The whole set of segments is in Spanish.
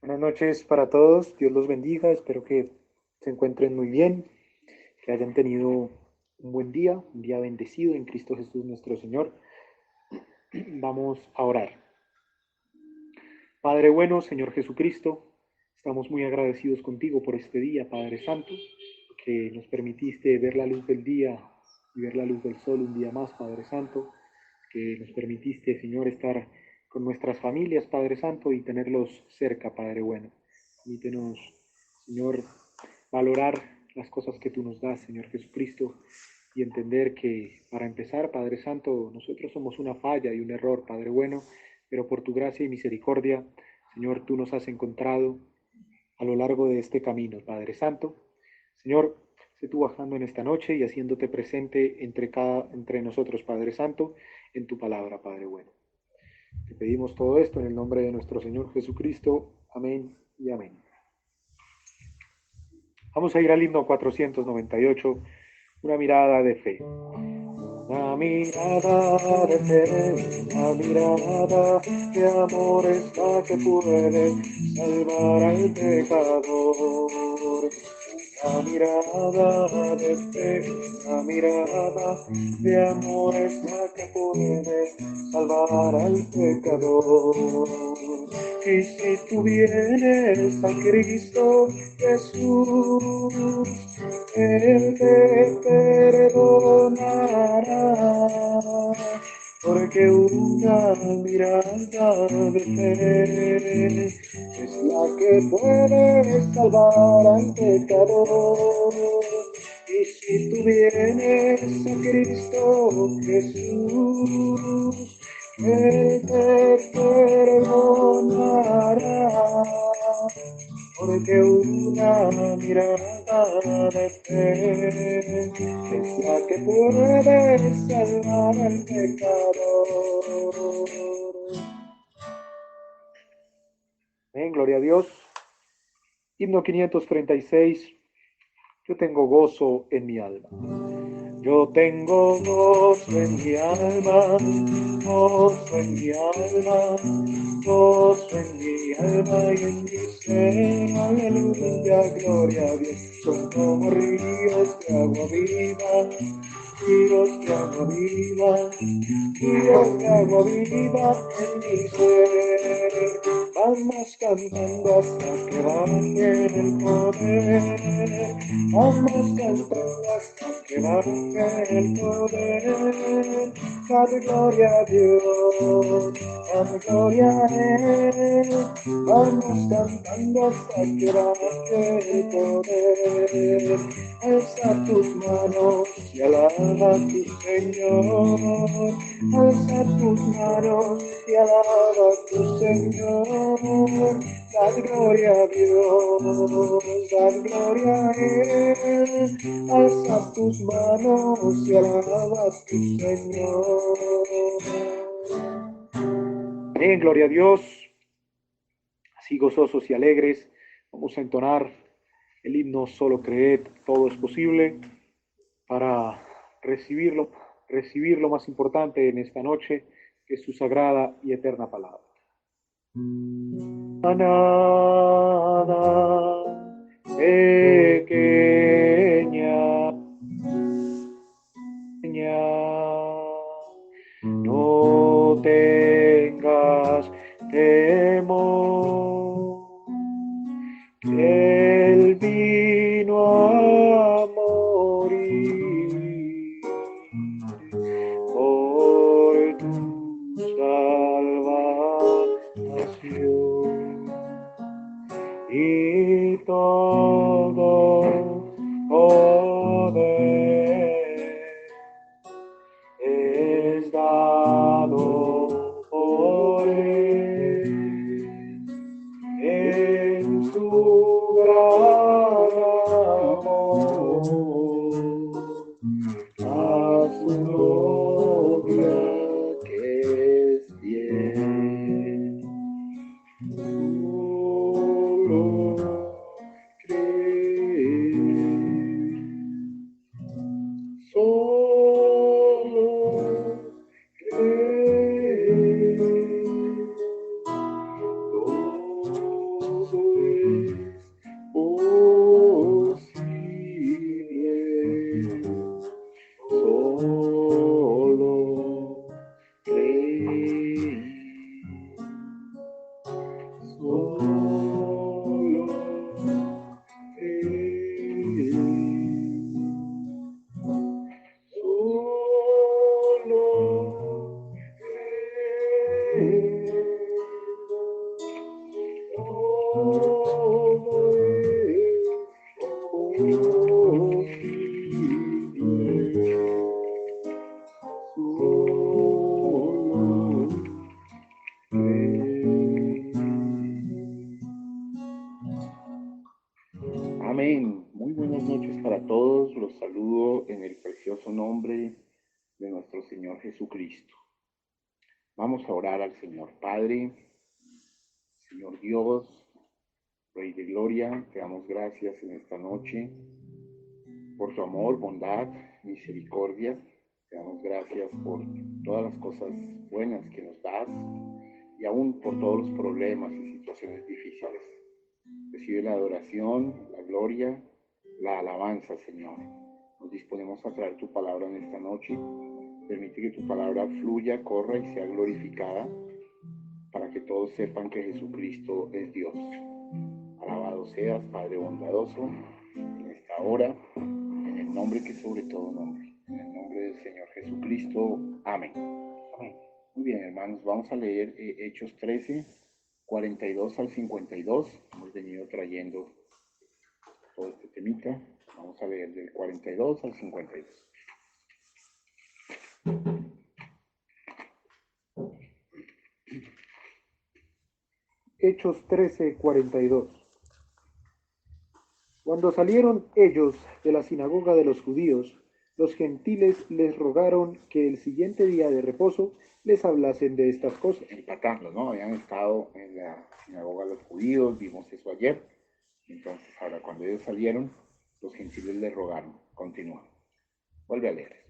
Buenas noches para todos, Dios los bendiga, espero que se encuentren muy bien, que hayan tenido un día bendecido en Cristo Jesús nuestro Señor. Vamos a orar. Padre bueno, Señor Jesucristo, estamos muy agradecidos contigo por este día, Padre Santo, que nos permitiste ver la luz del día y ver la luz del sol un día más, Padre Santo, que nos permitiste, Señor, estar con nuestras familias, Padre Santo, y tenerlos cerca, Padre bueno. Permítenos, Señor, valorar las cosas que tú nos das, Señor Jesucristo, y entender que para empezar, Padre Santo, nosotros somos una falla y un error, Padre bueno, pero por tu gracia y misericordia, Señor, tú nos has encontrado a lo largo de este camino, Padre Santo. Señor, sé tú bajando en esta noche y haciéndote presente entre nosotros, Padre Santo, en tu palabra, Padre bueno. Te pedimos todo esto en el nombre de nuestro Señor Jesucristo. Amén y amén. Vamos a ir al himno 498, una mirada de fe. Una mirada de fe, una mirada de amor es la que puede salvar al pecador. Una mirada de fe, una mirada de amor es la que puede salvar al pecador. Y si tú vienes a Cristo Jesús, Él te perdonará, porque una mirada de fe es la que puede salvar al pecador. Y si tú vienes a Cristo Jesús, Él te perdonará, porque una mirada de fe es la que puede salvar al pecador. Amén, gloria a Dios. Himno 536. Yo tengo gozo en mi alma. Yo tengo gozo en mi alma, gozo en mi alma, gozo en mi alma y en mi ser, aleluya, gloria a Dios. Son como ríos de agua viva, ríos de agua viva, ríos de agua viva en mi ser. Vamos cantando hasta que baje el poder, vamos cantando hasta que baje el poder. Dale gloria a Dios, dale gloria a Él. Vamos cantando hasta que baje el poder. Alza tus manos y alaba a tu Señor. Alza tus manos y alaba a tu Señor. Dad gloria a Dios, dad gloria a Él. Alza tus manos y alaba a tu Señor. Amén, gloria a Dios. Así gozosos y alegres, vamos a entonar el himno Solo creed, todo es posible, para recibir lo más importante en esta noche, que es su sagrada y eterna palabra. Manada pequeña, no tengas temor, que Él vino a morir por tu salvación, y todo poder es dado por Él en su gran amor a su novia que es fiel. Solo creer, solo creer, todo noches para todos. Los saludo en el precioso nombre de nuestro Señor Jesucristo. Vamos a orar al Señor. Padre, Señor Dios, Rey de Gloria, te damos gracias en esta noche por tu amor, bondad, misericordia. Te damos gracias por todas las cosas buenas que nos das y aún por todos los problemas y situaciones difíciles. Recibe la adoración, la gloria, la alabanza, Señor. Nos disponemos a traer tu palabra en esta noche. Permite que tu palabra fluya, corra y sea glorificada para que todos sepan que Jesucristo es Dios. Alabado seas, Padre bondadoso, en esta hora, en el nombre que sobre todo nombre, en el nombre del Señor Jesucristo. Amén. Amén. Muy bien, hermanos, vamos a leer Hechos 13, 42 al 52. Hemos venido trayendo todo este temita. Vamos a leer del 42 al 52. Hechos 13, 42. Cuando salieron ellos de la sinagoga de los judíos, los gentiles les rogaron que el siguiente día de reposo les hablasen de estas cosas. Empatando, ¿no? Habían estado en la sinagoga de los judíos, vimos eso ayer. Entonces, ahora cuando ellos salieron, los gentiles les rogaron. Continúa. Vuelve a leer.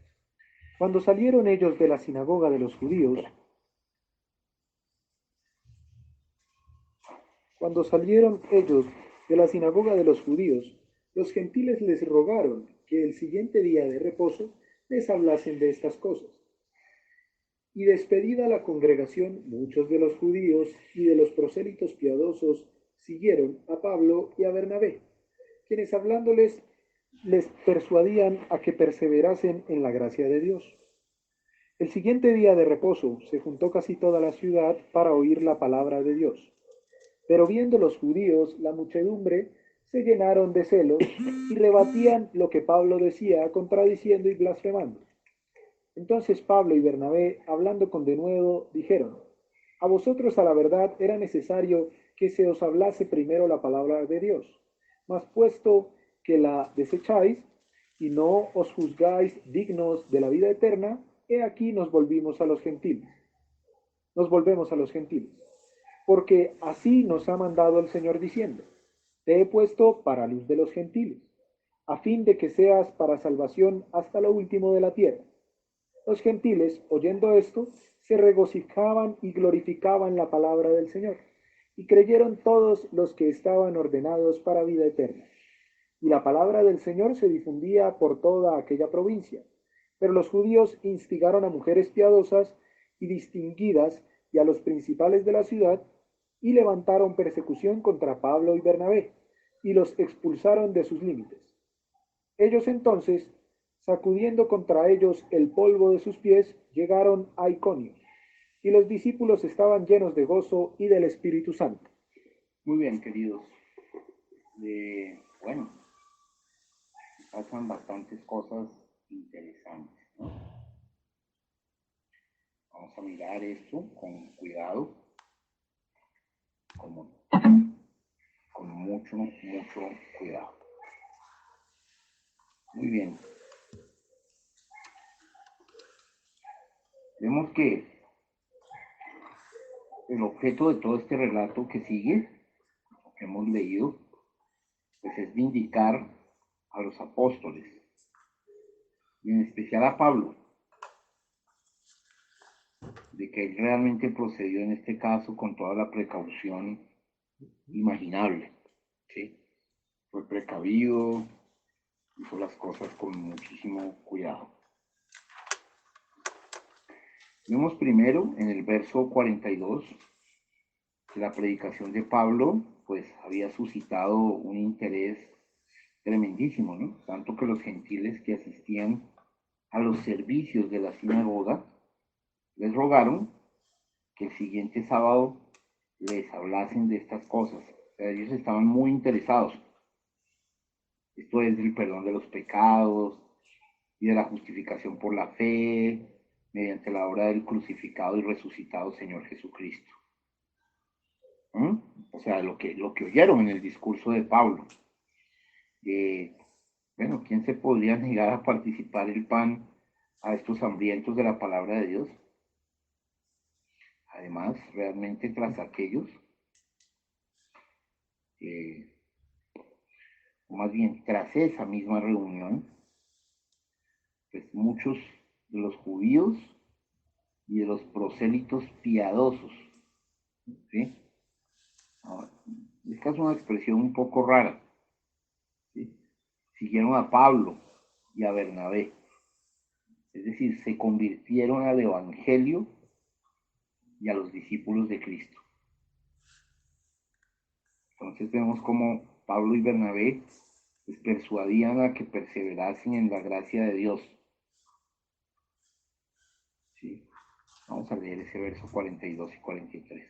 Cuando salieron ellos de la sinagoga de los judíos, los gentiles les rogaron que el siguiente día de reposo les hablasen de estas cosas. Y despedida la congregación, muchos de los judíos y de los prosélitos piadosos siguieron a Pablo y a Bernabé, quienes hablándoles les persuadían a que perseverasen en la gracia de Dios. El siguiente día de reposo se juntó casi toda la ciudad para oír la palabra de Dios. Pero viendo los judíos la muchedumbre, se llenaron de celos y rebatían lo que Pablo decía, contradiciendo y blasfemando. Entonces Pablo y Bernabé, hablando con denuedo, dijeron: a vosotros a la verdad era necesario que se os hablase primero la palabra de Dios, mas puesto que la desecháis y no os juzgáis dignos de la vida eterna, he aquí nos volvemos a los gentiles. Porque así nos ha mandado el Señor diciendo: te he puesto para luz de los gentiles, a fin de que seas para salvación hasta lo último de la tierra. Los gentiles, oyendo esto, se regocijaban y glorificaban la palabra del Señor, y creyeron todos los que estaban ordenados para vida eterna. Y la palabra del Señor se difundía por toda aquella provincia. Pero los judíos instigaron a mujeres piadosas y distinguidas y a los principales de la ciudad, y levantaron persecución contra Pablo y Bernabé, y los expulsaron de sus límites. Ellos entonces, sacudiendo contra ellos el polvo de sus pies, llegaron a Iconio, y los discípulos estaban llenos de gozo y del Espíritu Santo. Muy bien, queridos. Bueno, pasan bastantes cosas interesantes, ¿no? Vamos a mirar esto con cuidado, con mucho cuidado. Muy bien. Vemos que el objeto de todo este relato que sigue, lo que hemos leído, pues es vindicar a los apóstoles, y en especial a Pablo, de que él realmente procedió en este caso con toda la precaución imaginable, ¿sí? Fue precavido, hizo las cosas con muchísimo cuidado. Vemos primero en el verso 42 que la predicación de Pablo pues había suscitado un interés tremendísimo, ¿no? Tanto que los gentiles que asistían a los servicios de la sinagoga les rogaron que el siguiente sábado les hablasen de estas cosas. O sea, ellos estaban muy interesados. Esto es del perdón de los pecados y de la justificación por la fe mediante la obra del crucificado y resucitado Señor Jesucristo. O sea, lo que oyeron en el discurso de Pablo. Bueno, ¿quién se podría negar a participar el pan a estos hambrientos de la palabra de Dios? Además, realmente tras aquellos, eh, o más bien tras esa misma reunión, pues muchos de los judíos y de los prosélitos piadosos, ¿sí? Ahora, esta es una expresión un poco rara, ¿sí? Siguieron a Pablo y a Bernabé, es decir, se convirtieron al Evangelio y a los discípulos de Cristo. Entonces vemos como Pablo y Bernabé les persuadían a que perseverasen en la gracia de Dios. ¿Sí? Vamos a leer ese verso 42 y 43.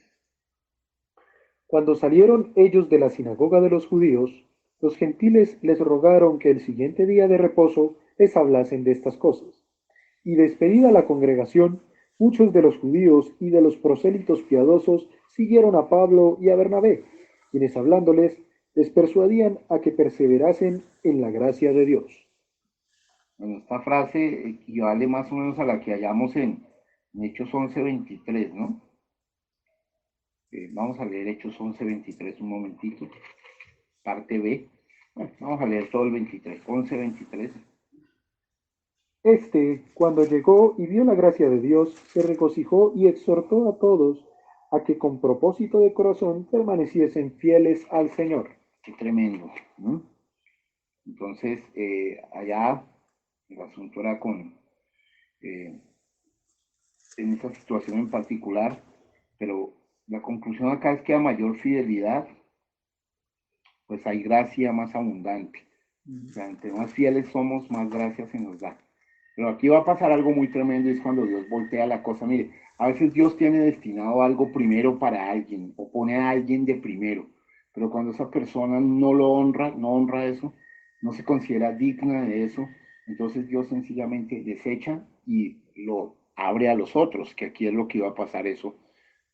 Cuando salieron ellos de la sinagoga de los judíos, los gentiles les rogaron que el siguiente día de reposo les hablasen de estas cosas. Y despedida la congregación, muchos de los judíos y de los prosélitos piadosos siguieron a Pablo y a Bernabé, quienes hablándoles les persuadían a que perseverasen en la gracia de Dios. Bueno, esta frase equivale más o menos a la que hallamos en Hechos 11:23, ¿no? Vamos a leer Hechos 11:23 un momentito, parte B. Bueno, vamos a leer todo el 23, 11:23. Cuando llegó y vio la gracia de Dios, se regocijó y exhortó a todos a que con propósito de corazón permaneciesen fieles al Señor. Qué tremendo, ¿no? Entonces, allá el asunto era en esa situación en particular, pero la conclusión acá es que a mayor fidelidad, pues hay gracia más abundante. O sea, entre más fieles somos, más gracia se nos da. Pero aquí va a pasar algo muy tremendo, es cuando Dios voltea la cosa. Mire, a veces Dios tiene destinado algo primero para alguien, o pone a alguien de primero, pero cuando esa persona no lo honra, no honra eso, no se considera digna de eso, entonces Dios sencillamente desecha y lo abre a los otros, que aquí es lo que iba a pasar eso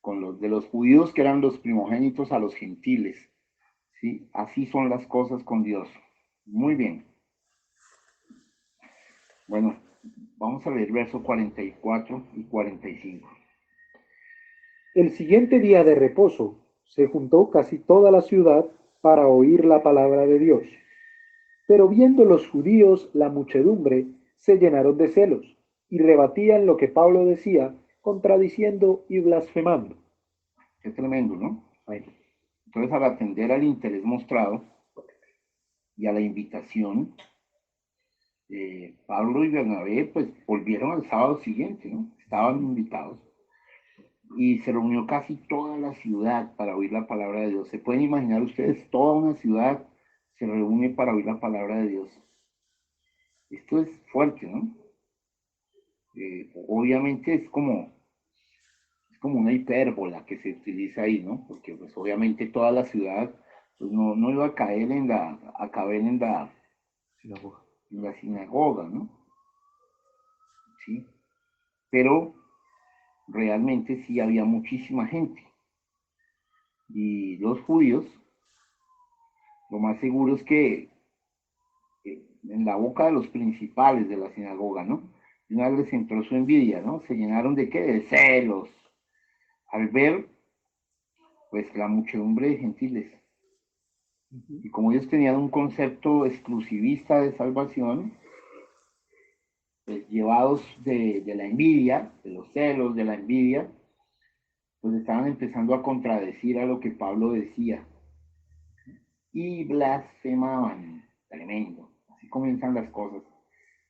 con los de los judíos que eran los primogénitos a los gentiles. ¿Sí? Así son las cosas con Dios. Muy bien. Bueno, vamos a leer versos 44 y 45. El siguiente día de reposo se juntó casi toda la ciudad para oír la palabra de Dios. Pero viendo los judíos la muchedumbre, se llenaron de celos y rebatían lo que Pablo decía, contradiciendo y blasfemando. Qué tremendo, ¿no? Bueno, Entonces, al atender al interés mostrado y a la invitación, Pablo y Bernabé pues volvieron al sábado siguiente, ¿no? Estaban invitados y se reunió casi toda la ciudad para oír la palabra de Dios. ¿Se pueden imaginar ustedes? Toda una ciudad se reúne para oír la palabra de Dios. Esto es fuerte, ¿no? Obviamente es como una hipérbola que se utiliza ahí, ¿no? Porque pues obviamente toda la ciudad pues, no iba a caer a caber sinagoga. en la sinagoga, ¿no? Sí, pero realmente sí había muchísima gente. Y los judíos, lo más seguro es que en la boca de los principales de la sinagoga, ¿no? Y una vez les entró su envidia, ¿no? Se llenaron de qué? De celos, al ver, pues, la muchedumbre de gentiles. Y como ellos tenían un concepto exclusivista de salvación, pues, llevados de la envidia, de los celos, de la envidia, pues estaban empezando a contradecir a lo que Pablo decía. Y blasfemaban. Tremendo. Así comienzan las cosas.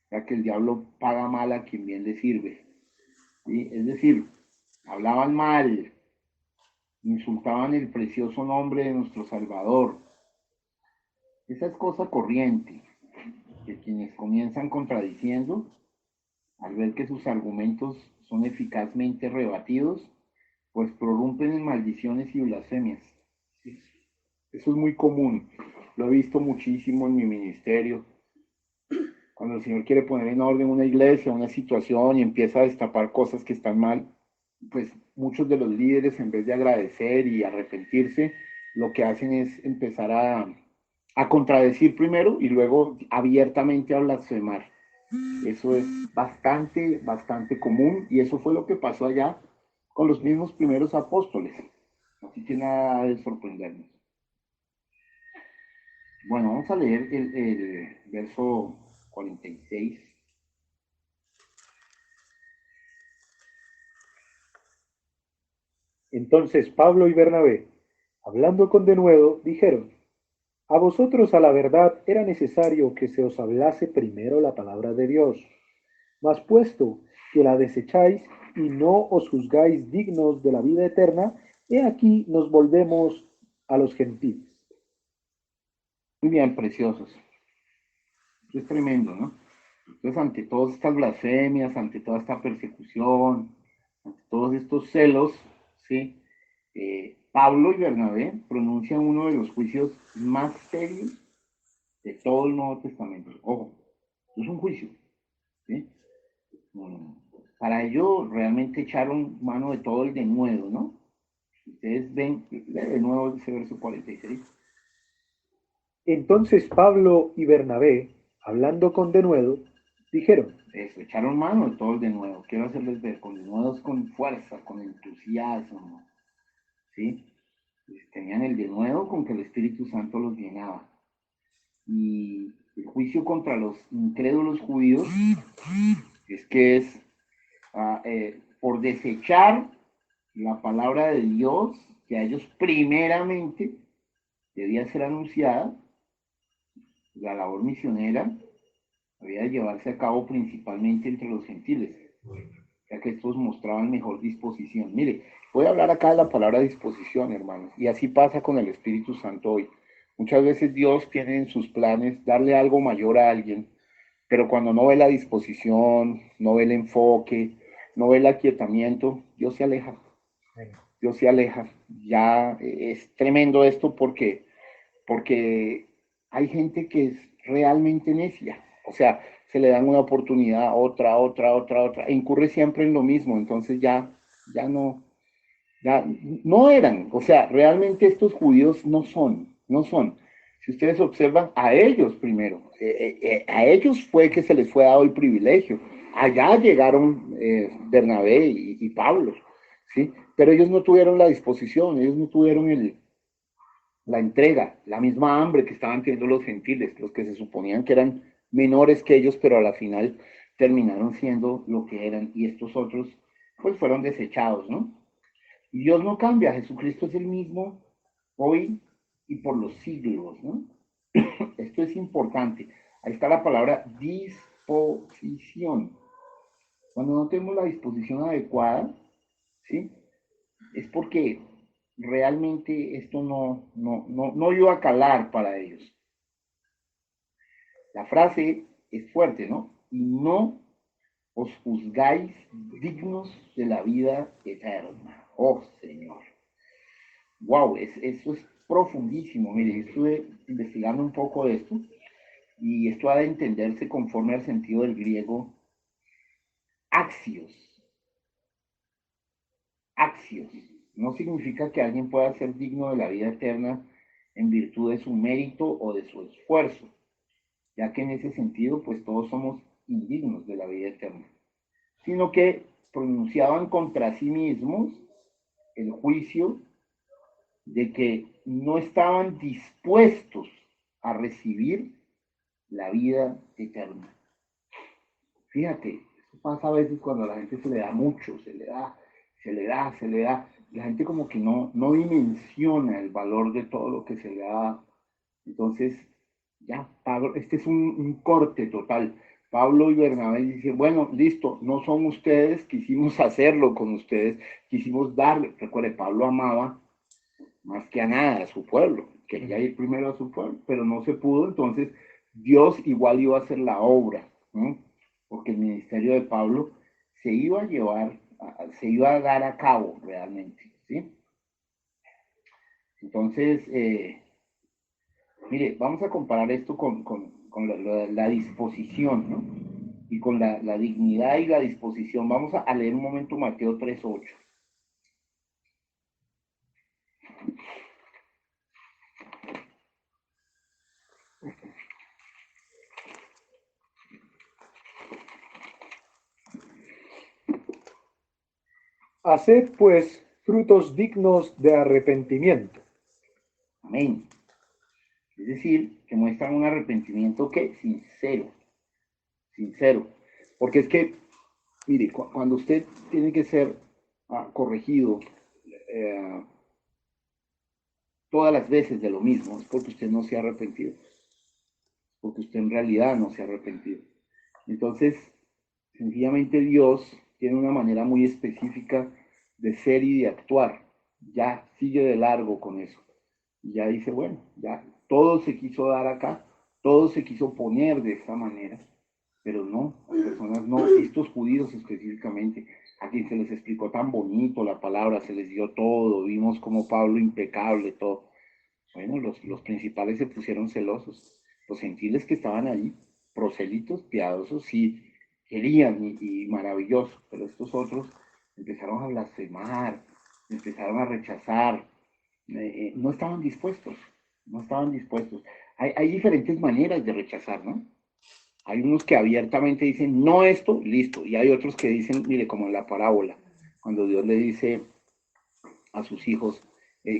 Ya que el diablo paga mal a quien bien le sirve. ¿Sí? Es decir, hablaban mal, insultaban el precioso nombre de nuestro Salvador. Esa es cosa corriente, que quienes comienzan contradiciendo, al ver que sus argumentos son eficazmente rebatidos, pues prorrumpen en maldiciones y blasfemias. Eso es muy común, lo he visto muchísimo en mi ministerio. Cuando el Señor quiere poner en orden una iglesia, una situación y empieza a destapar cosas que están mal, pues muchos de los líderes, en vez de agradecer y arrepentirse, lo que hacen es empezar a contradecir primero y luego abiertamente a blasfemar. Eso es bastante común y eso fue lo que pasó allá con los mismos primeros apóstoles. Así que nada de sorprendernos. Bueno, vamos a leer el verso 46. Entonces Pablo y Bernabé, hablando con denuedo, dijeron: a vosotros a la verdad era necesario que se os hablase primero la palabra de Dios, mas puesto que la desecháis y no os juzgáis dignos de la vida eterna, he aquí nos volvemos a los gentiles. Muy bien, preciosos. Esto es tremendo, ¿no? Entonces, ante todas estas blasfemias, ante toda esta persecución, ante todos estos celos, ¿sí? Pablo y Bernabé pronuncian uno de los juicios más serios de todo el Nuevo Testamento. Ojo, es un juicio, ¿sí? Para ello realmente echaron mano de todo el denuedo, ¿no? Ustedes ven de nuevo ese verso 46. Entonces Pablo y Bernabé, hablando con denuedo, dijeron: Eso, echaron mano de todo el denuedo. Quiero hacerles ver, con denuedos con fuerza, con entusiasmo, ¿sí? Tenían el denuedo con que el Espíritu Santo los llenaba. Y el juicio contra los incrédulos judíos es que es por desechar la palabra de Dios, que a ellos primeramente debía ser anunciada, la labor misionera había de llevarse a cabo principalmente entre los gentiles, ya que estos mostraban mejor disposición. Mire, voy a hablar acá de la palabra disposición, hermanos, y así pasa con el Espíritu Santo hoy. Muchas veces Dios tiene en sus planes darle algo mayor a alguien, pero cuando no ve la disposición, no ve el enfoque, no ve el aquietamiento, Dios se aleja. Dios se aleja. Ya es tremendo esto porque hay gente que es realmente necia. O sea, se le dan una oportunidad, otra, e incurre siempre en lo mismo. Entonces ya no eran. O sea, realmente estos judíos no son. Si ustedes observan, a ellos primero, a ellos fue que se les fue dado el privilegio. Allá llegaron Bernabé y Pablo, ¿sí? Pero ellos no tuvieron la disposición, ellos no tuvieron la entrega, la misma hambre que estaban teniendo los gentiles, los que se suponían que eran menores que ellos, pero a la final terminaron siendo lo que eran, y estos otros pues fueron desechados, ¿no? Y Dios no cambia, Jesucristo es el mismo hoy y por los siglos, ¿no? Esto es importante. Ahí está la palabra disposición. Cuando no tenemos la disposición adecuada, ¿sí? Es porque realmente esto no iba a calar para ellos. La frase es fuerte, ¿no? Y no os juzgáis dignos de la vida eterna. Oh, Señor. Wow, eso es profundísimo. Mire, estuve investigando un poco de esto y esto ha de entenderse conforme al sentido del griego axios. Axios. No significa que alguien pueda ser digno de la vida eterna en virtud de su mérito o de su esfuerzo, ya que en ese sentido, pues todos somos indignos de la vida eterna, sino que pronunciaban contra sí mismos el juicio de que no estaban dispuestos a recibir la vida eterna. Fíjate, eso pasa a veces cuando a la gente se le da mucho, se le da. La gente como que no dimensiona el valor de todo lo que se le da. Entonces, ya, Pablo, este es un corte total. Pablo y Bernabé dicen, bueno, listo, no son ustedes, quisimos hacerlo con ustedes, quisimos darle. Recuerde, Pablo amaba más que a nada a su pueblo, quería ir primero a su pueblo, pero no se pudo, entonces Dios igual iba a hacer la obra, ¿no? Porque el ministerio de Pablo se iba a llevar, se iba a dar a cabo realmente, ¿sí? Entonces, mire, vamos a comparar esto con la disposición, ¿no? Y con la dignidad y la disposición. Vamos a leer un momento Mateo 3:8. Haced pues frutos dignos de arrepentimiento. Amén. Es decir, que muestran un arrepentimiento que sincero, sincero. Porque es que, mire, cuando usted tiene que ser corregido todas las veces de lo mismo, es porque usted no se ha arrepentido, porque usted en realidad no se ha arrepentido. Entonces, sencillamente Dios tiene una manera muy específica de ser y de actuar. Ya sigue de largo con eso. Y ya dice, bueno, ya todo se quiso dar acá, todo se quiso poner de esta manera, pero no, las personas no, estos judíos específicamente, a quien se les explicó tan bonito la palabra, se les dio todo, vimos como Pablo impecable, todo. Bueno, los principales se pusieron celosos. Los gentiles que estaban ahí, proselitos, piadosos, sí, querían y maravilloso, pero estos otros empezaron a blasfemar, empezaron a rechazar, no estaban dispuestos, no estaban dispuestos. Hay diferentes maneras de rechazar, ¿no? Hay unos que abiertamente dicen, no esto, listo, y hay otros que dicen, mire, como en la parábola, cuando Dios le dice a sus hijos,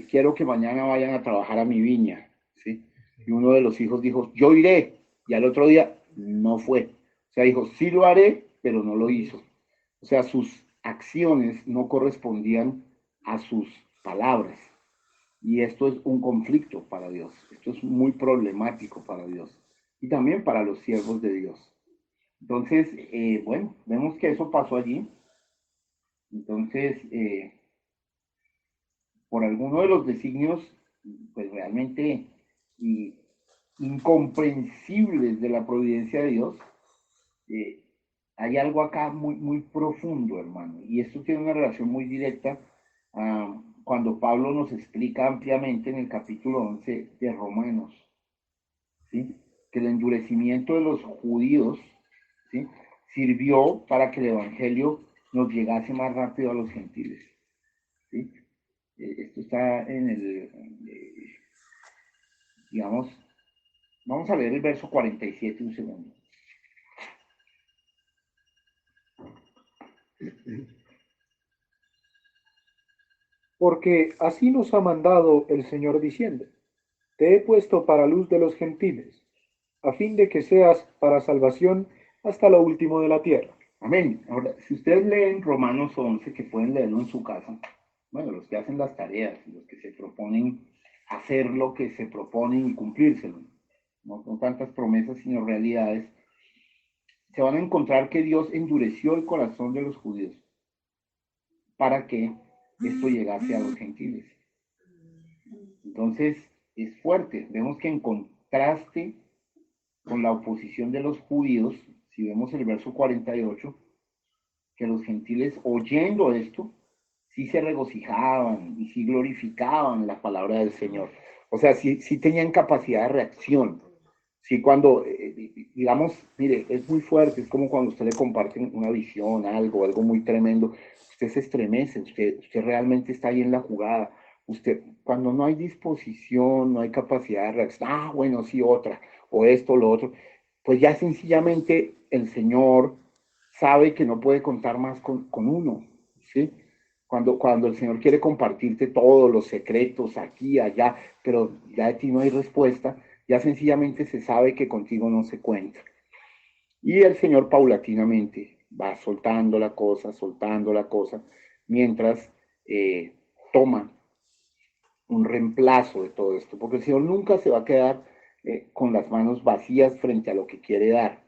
quiero que mañana vayan a trabajar a mi viña, ¿sí? Y uno de los hijos dijo, yo iré, y al otro día no fue. O sea, dijo, sí lo haré, pero no lo hizo. O sea, sus acciones no correspondían a sus palabras. Y esto es un conflicto para Dios. Esto es muy problemático para Dios. Y también para los siervos de Dios. Entonces, bueno, vemos que eso pasó allí. Entonces, por alguno de los designios, pues realmente incomprensibles de la providencia de Dios, eh, hay algo acá muy, muy profundo, hermano. Y esto tiene una relación muy directa cuando Pablo nos explica ampliamente en el capítulo 11 de Romanos, ¿sí? Que el endurecimiento de los judíos, ¿sí?, sirvió para que el evangelio nos llegase más rápido a los gentiles, ¿sí? Esto está en digamos, vamos a leer el verso 47 un segundo. Porque así nos ha mandado el Señor diciendo, te he puesto para luz de los gentiles, a fin de que seas para salvación hasta lo último de la tierra. Amén. Ahora, si ustedes leen Romanos 11, que pueden leerlo en su casa, bueno, los que hacen las tareas, los que se proponen hacer lo que se proponen y cumplírselo, no con tantas promesas sino realidades, se van a encontrar que Dios endureció el corazón de los judíos para que esto llegase a los gentiles. Entonces, es fuerte. Vemos que en contraste con la oposición de los judíos, si vemos el verso 48, que los gentiles oyendo esto, sí se regocijaban y sí glorificaban la palabra del Señor. O sea, sí tenían capacidad de reacción. Sí, cuando, digamos, mire, es muy fuerte, es como cuando usted le comparte una visión, algo muy tremendo, usted se estremece, usted realmente está ahí en la jugada. Usted, cuando no hay disposición, no hay capacidad de reacción, bueno, sí, otra, o esto, lo otro, pues ya sencillamente el Señor sabe que no puede contar más con uno, ¿sí? Cuando el Señor quiere compartirte todos los secretos aquí, allá, pero ya de ti no hay respuesta, ya sencillamente se sabe que contigo no se cuenta. Y el Señor paulatinamente va soltando la cosa, mientras toma un reemplazo de todo esto, porque el Señor nunca se va a quedar con las manos vacías frente a lo que quiere dar,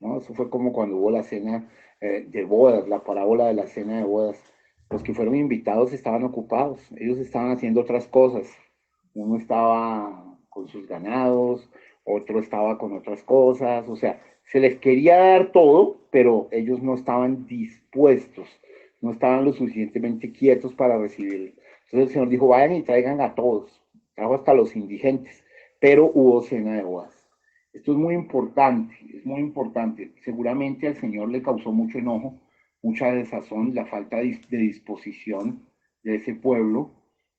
¿no? Eso fue como cuando hubo la cena de bodas, la parábola de la cena de bodas. Los que fueron invitados estaban ocupados, ellos estaban haciendo otras cosas. Uno estaba con sus ganados, otro estaba con otras cosas, o sea, se les quería dar todo, pero ellos no estaban dispuestos, no estaban lo suficientemente quietos para recibirlo. Entonces el Señor dijo, vayan y traigan a todos, trajo hasta los indigentes, pero hubo cena de bodas. Esto es muy importante. Seguramente al Señor le causó mucho enojo, mucha desazón, la falta de disposición de ese pueblo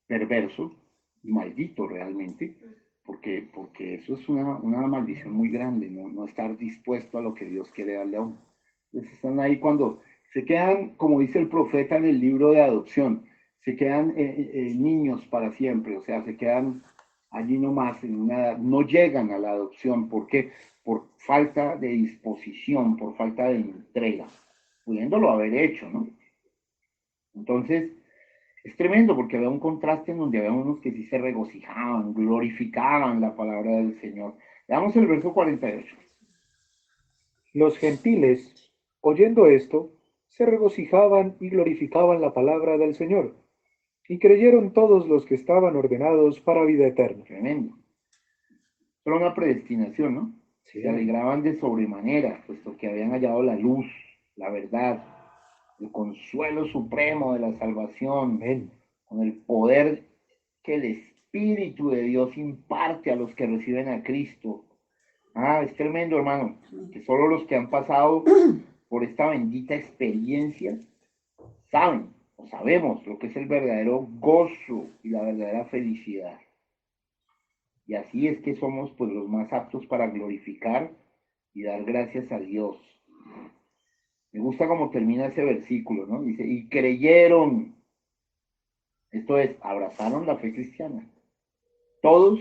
perverso y maldito realmente, porque eso es una maldición muy grande, ¿no? No estar dispuesto a lo que Dios quiere darle a uno. Entonces están ahí cuando Se quedan, como dice el profeta en el libro de adopción, se quedan niños para siempre, o sea, se quedan allí nomás, no llegan a la adopción. ¿Por qué? Por falta de disposición, por falta de entrega, pudiéndolo haber hecho, ¿no? Entonces, es tremendo porque había un contraste en donde había unos que sí se regocijaban, glorificaban la palabra del Señor. Veamos el verso 48. Los gentiles, oyendo esto, se regocijaban y glorificaban la palabra del Señor, y creyeron todos los que estaban ordenados para vida eterna. Tremendo. Era una predestinación, ¿no? Sí, Se alegraban de sobremanera, puesto que habían hallado la luz, la verdad, el consuelo supremo de la salvación, amén. con el poder que el Espíritu de Dios imparte a los que reciben a Cristo. Ah, es tremendo, hermano, que solo los que han pasado por esta bendita experiencia saben o sabemos lo que es el verdadero gozo y la verdadera felicidad. Y así es que somos pues los más aptos para glorificar y dar gracias a Dios. Me gusta cómo termina ese versículo, ¿no? Dice, y creyeron. Esto es, abrazaron la fe cristiana. Todos,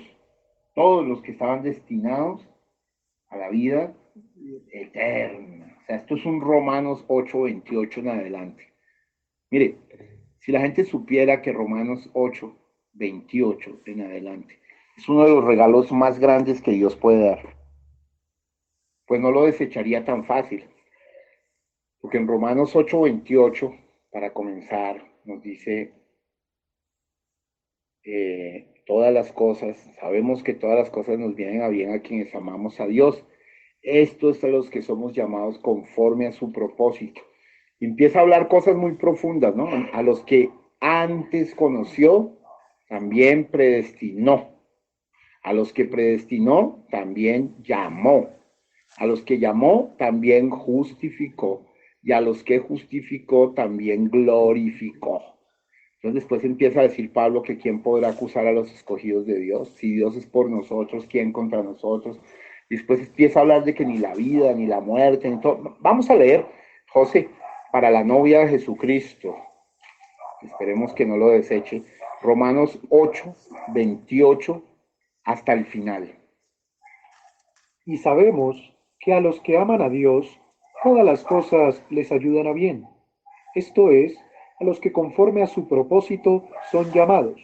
todos los que estaban destinados a la vida eterna. O sea, esto es un Romanos 8:28 en adelante. Mire, si la gente supiera que Romanos 8:28 en adelante es uno de los regalos más grandes que Dios puede dar, pues no lo desecharía tan fácil. Porque en Romanos 8:28, para comenzar, nos dice todas las cosas, sabemos que todas las cosas nos vienen a bien a quienes amamos a Dios. Estos a los que somos llamados conforme a su propósito. Y empieza a hablar cosas muy profundas, ¿no? A los que antes conoció, también predestinó. A los que predestinó, también llamó. A los que llamó, también justificó. Y a los que justificó, también glorificó. Entonces después empieza a decir Pablo que quién podrá acusar a los escogidos de Dios. Si Dios es por nosotros, ¿quién contra nosotros? Y después empieza a hablar de que ni la vida, ni la muerte, ni todo. Vamos a leer, José, para la novia de Jesucristo. Esperemos que no lo deseche. Romanos 8:28 hasta el final. Y sabemos que a los que aman a Dios, todas las cosas les ayudan a bien. Esto es, a los que conforme a su propósito son llamados,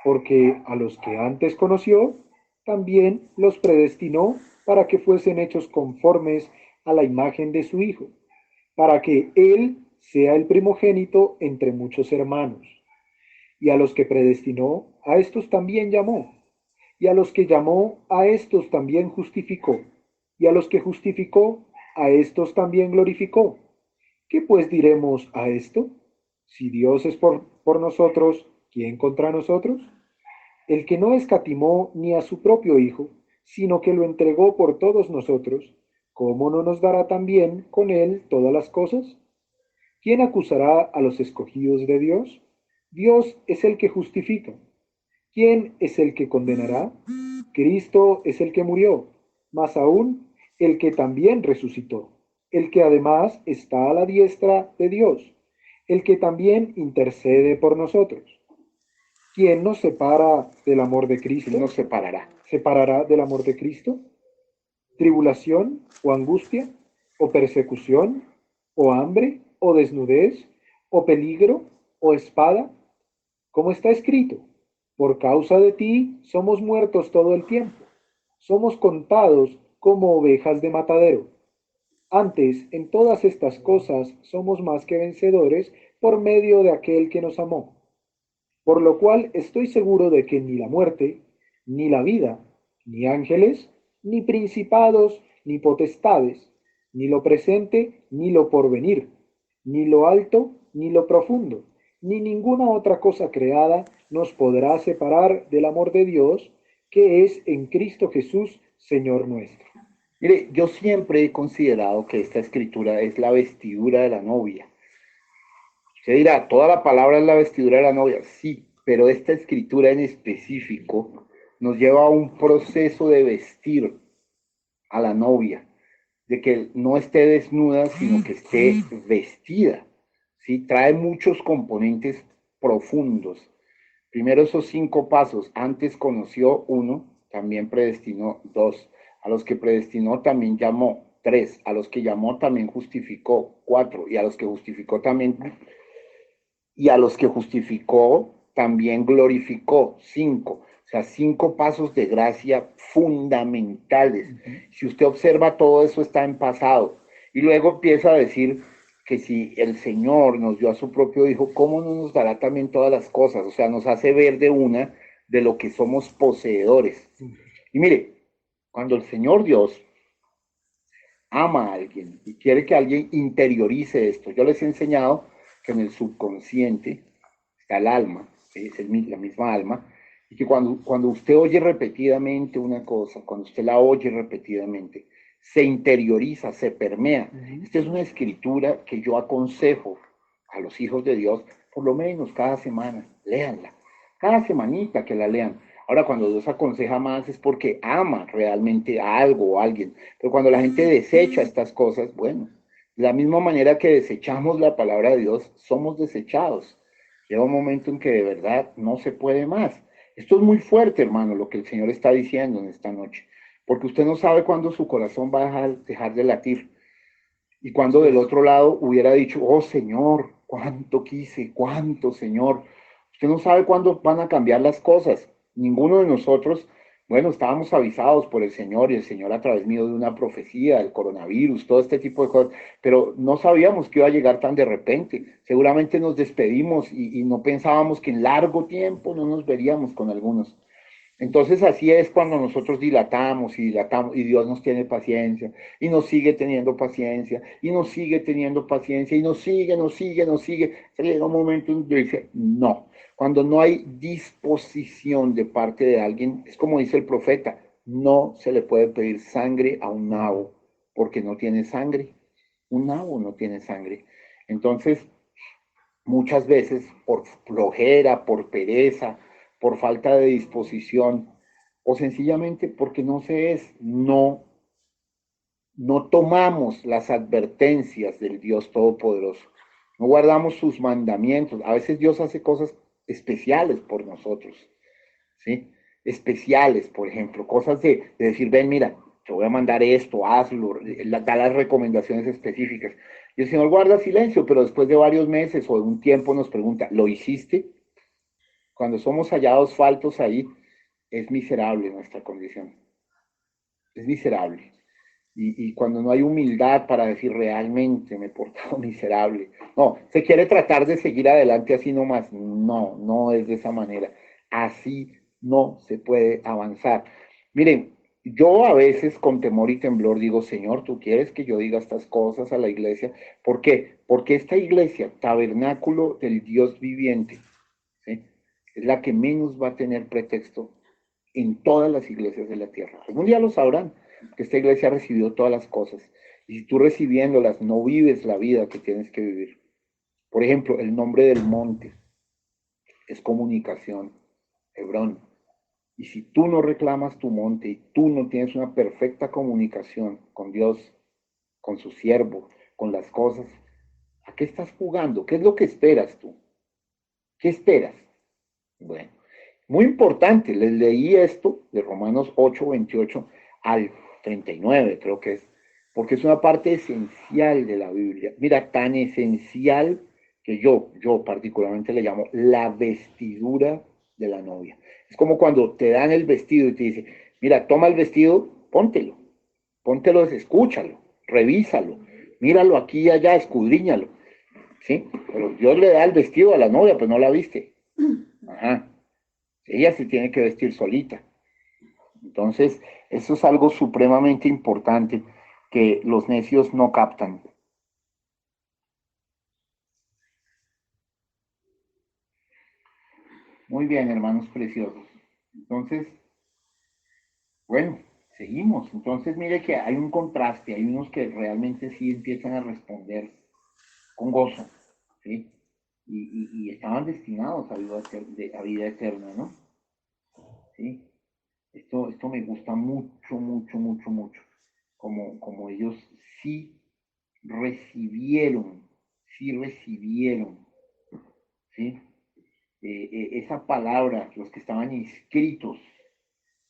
porque a los que antes conoció, también los predestinó para que fuesen hechos conformes a la imagen de su Hijo, para que Él sea el primogénito entre muchos hermanos. Y a los que predestinó, a estos también llamó. Y a los que llamó, a estos también justificó. Y a los que justificó, a estos también glorificó. ¿Qué pues diremos a esto? Si Dios es por nosotros, ¿quién contra nosotros? El que no escatimó ni a su propio Hijo, sino que lo entregó por todos nosotros, ¿cómo no nos dará también con él todas las cosas? ¿Quién acusará a los escogidos de Dios? Dios es el que justifica. ¿Quién es el que condenará? Cristo es el que murió, más aún el que también resucitó, el que además está a la diestra de Dios, el que también intercede por nosotros. ¿Quién nos separa del amor de Cristo? ¿Quién nos separará? ¿Separará del amor de Cristo? ¿Tribulación o angustia o persecución o hambre o desnudez o peligro o espada? Como está escrito, por causa de ti somos muertos todo el tiempo, somos contados como ovejas de matadero. Antes, en todas estas cosas somos más que vencedores por medio de aquel que nos amó. Por lo cual estoy seguro de que ni la muerte, ni la vida, ni ángeles, ni principados, ni potestades, ni lo presente, ni lo porvenir, ni lo alto, ni lo profundo, ni ninguna otra cosa creada nos podrá separar del amor de Dios que es en Cristo Jesús, Señor nuestro. Mire, yo siempre he considerado que esta escritura es la vestidura de la novia. Se dirá, toda la palabra es la vestidura de la novia. Sí, pero esta escritura en específico nos lleva a un proceso de vestir a la novia. de que no esté desnuda, sino que esté vestida. ¿Sí? Trae muchos componentes profundos. Primero esos 5 pasos. Antes conoció 1, también predestinó 2. A los que predestinó también llamó 3. A los que llamó también justificó 4. Y a los que justificó también glorificó 5. O sea, 5 pasos de gracia fundamentales. Si usted observa, todo eso está en pasado. Y luego empieza a decir que si el Señor nos dio a su propio Hijo, ¿cómo no nos dará también todas las cosas? O sea, nos hace ver de lo que somos poseedores. Y mire, cuando el Señor Dios ama a alguien y quiere que alguien interiorice esto, yo les he enseñado que en el subconsciente está el alma, es la misma alma, y que cuando usted oye repetidamente una cosa, cuando usted la oye repetidamente, se interioriza, se permea. Esta es una escritura que yo aconsejo a los hijos de Dios, por lo menos cada semana, léanla, cada semanita que la lean. Ahora, cuando Dios aconseja más es porque ama realmente a algo o a alguien, pero cuando la gente desecha estas cosas, bueno, de la misma manera que desechamos la palabra de Dios, somos desechados. Llega un momento en que de verdad no se puede más. Esto es muy fuerte, hermano, lo que el Señor está diciendo en esta noche, porque usted no sabe cuándo su corazón va a dejar de latir y cuando del otro lado hubiera dicho, oh Señor, cuánto quise, cuánto Señor. Usted no sabe cuándo van a cambiar las cosas. Ninguno de nosotros, bueno, estábamos avisados por el Señor y el Señor a través mío de una profecía, el coronavirus, todo este tipo de cosas, pero no sabíamos que iba a llegar tan de repente. Seguramente nos despedimos y no pensábamos que en largo tiempo no nos veríamos con algunos. Entonces así es cuando nosotros dilatamos y dilatamos y Dios nos tiene paciencia y nos sigue teniendo paciencia y nos sigue teniendo paciencia y nos sigue. Se llega un momento en que dice, no, cuando no hay disposición de parte de alguien, es como dice el profeta, no se le puede pedir sangre a un nabo porque no tiene sangre. Un nabo no tiene sangre. Entonces, muchas veces por flojera, por pereza, por falta de disposición o sencillamente porque no tomamos las advertencias del Dios Todopoderoso, no guardamos sus mandamientos. A veces Dios hace cosas especiales por nosotros, ¿sí? Especiales, por ejemplo, cosas de decir, ven, mira, te voy a mandar esto, hazlo, da las recomendaciones específicas. Y el Señor guarda silencio, pero después de varios meses o de un tiempo nos pregunta, ¿lo hiciste? Cuando somos hallados faltos ahí, es miserable nuestra condición. Es miserable. Y cuando no hay humildad para decir realmente me he portado miserable. No, se quiere tratar de seguir adelante así nomás. No, no es de esa manera. Así no se puede avanzar. Miren, yo a veces con temor y temblor digo, Señor, ¿tú quieres que yo diga estas cosas a la iglesia? ¿Por qué? Porque esta iglesia, tabernáculo del Dios viviente, ¿sí? Es la que menos va a tener pretexto en todas las iglesias de la tierra. Algún día lo sabrán, que esta iglesia ha recibido todas las cosas. Y si tú recibiéndolas no vives la vida que tienes que vivir. Por ejemplo, el nombre del monte es comunicación, Hebrón. Y si tú no reclamas tu monte y tú no tienes una perfecta comunicación con Dios, con su siervo, con las cosas, ¿a qué estás jugando? ¿Qué es lo que esperas tú? ¿Qué esperas? Bueno, muy importante, les leí esto de Romanos 8:28 al 39, creo que es, porque es una parte esencial de la Biblia. Mira, tan esencial que yo particularmente le llamo la vestidura de la novia. Es como cuando te dan el vestido y te dice, mira, toma el vestido, póntelo, escúchalo, revísalo, míralo aquí y allá, escudriñalo, ¿sí? Pero Dios le da el vestido a la novia, pues no la viste. Ajá. Ella se tiene que vestir solita. Entonces, eso es algo supremamente importante que los necios no captan. Muy bien, hermanos preciosos. Entonces, bueno, seguimos. Entonces, mire que hay un contraste, hay unos que realmente sí empiezan a responder con gozo, ¿sí? Y estaban destinados a vida eterna, ¿no? ¿Sí? Esto me gusta mucho, mucho, mucho, mucho. como ellos sí recibieron, ¿sí? Esa palabra, los que estaban inscritos